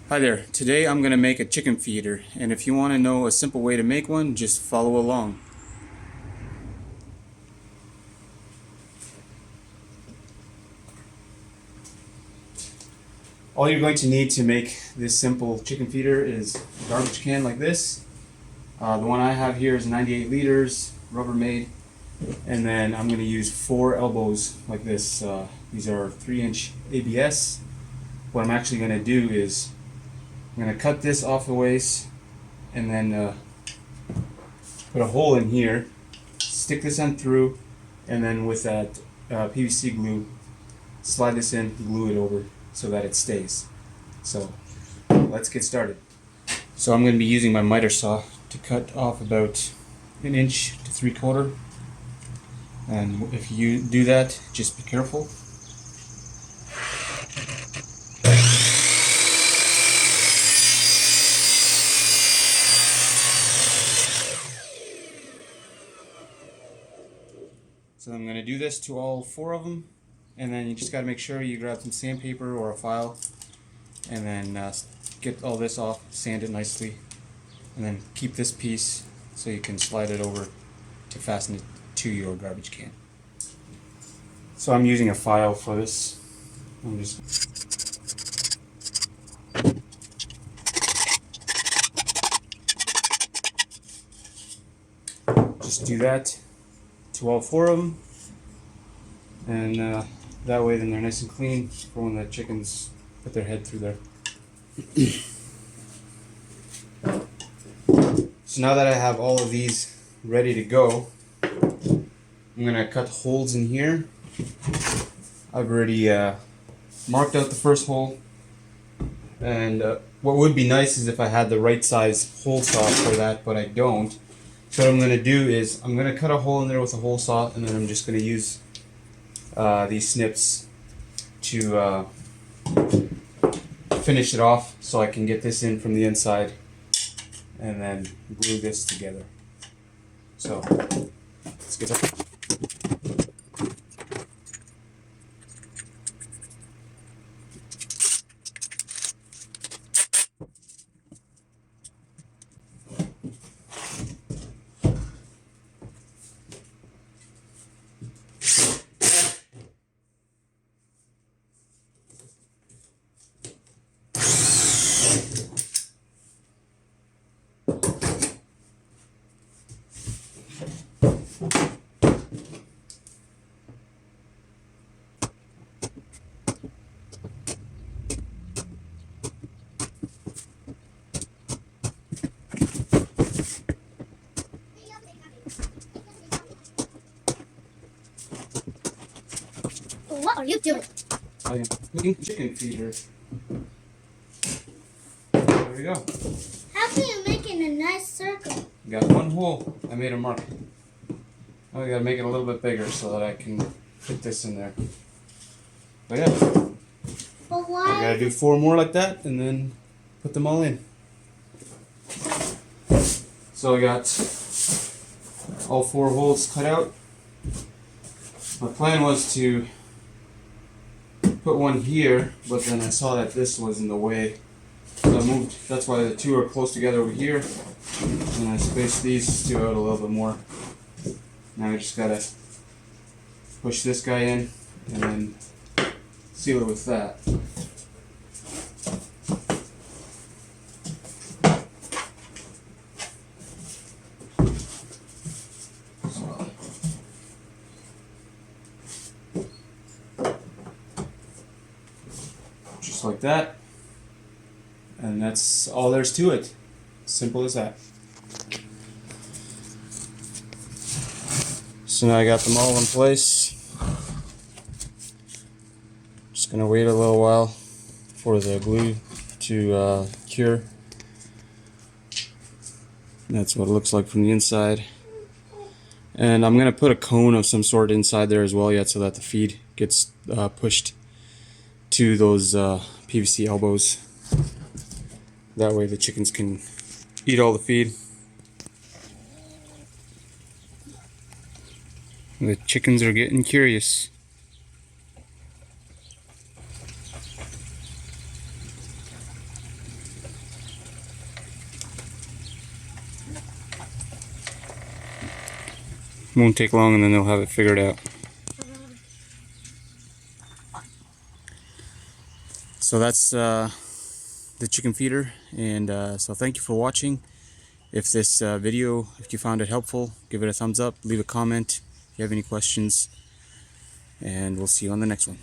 Hi there. Today I'm going to make a chicken feeder, and if you want to know a simple way to make one, just follow along. All you're going to need to make this simple chicken feeder is a garbage can like this. The one I have here is 98 liters, Rubbermaid, and then I'm going to use 4 elbows like this. These are 3-inch ABS. What I'm actually going to do is I'm going to cut this off the waist and then put a hole in here, stick this end through, and then with that PVC glue, slide this in, glue it over so that it stays. So let's get started. So I'm going to be using my miter saw to cut off about 1 inch to 3/4. And if you do that, just be careful. So I'm going to do this to all 4 of them, and then you just got to make sure you grab some sandpaper or a file, and then get all this off, sand it nicely, and then keep this piece so you can slide it over to fasten it to your garbage can. So I'm using a file for this. I'm just do that to all 4 of them, and that way then they're nice and clean for when the chickens put their head through there. So now that I have all of these ready to go, I'm going to cut holes in here. I've already marked out the first hole, and what would be nice is if I had the right size hole saw for that, but I don't. So what I'm going to do is I'm going to cut a hole in there with a hole saw, and then I'm just going to use these snips to finish it off so I can get this in from the inside and then glue this together. So let's get started. What are you doing? I am cooking chicken feeder. There we go. How can you make it a nice circle? Got 1 hole. I made a mark. Now I gotta make it a little bit bigger so that I can fit this in there. But yeah, But I why? gotta do 4 more like that and then put them all in. So I got all 4 holes cut out. My plan was to put one here, but then I saw that this was in the way. So I moved, that's why the 2 are close together over here. And I spaced these 2 out a little bit more. Now I just gotta push this guy in and then seal it with that. Just like that. And that's all there's to it. Simple as that. So now I got them all in place. Just gonna wait a little while for the glue to cure. That's what it looks like from the inside. And I'm gonna put a cone of some sort inside there as well yet so that the feed gets pushed to those PVC elbows. That way the chickens can eat all the feed. The chickens are getting curious. Won't take long, and then they'll have it figured out. So that's the chicken feeder, and so thank you for watching. If this video, if you found it helpful, give it a thumbs up, leave a comment if you have any questions, and we'll see you on the next one.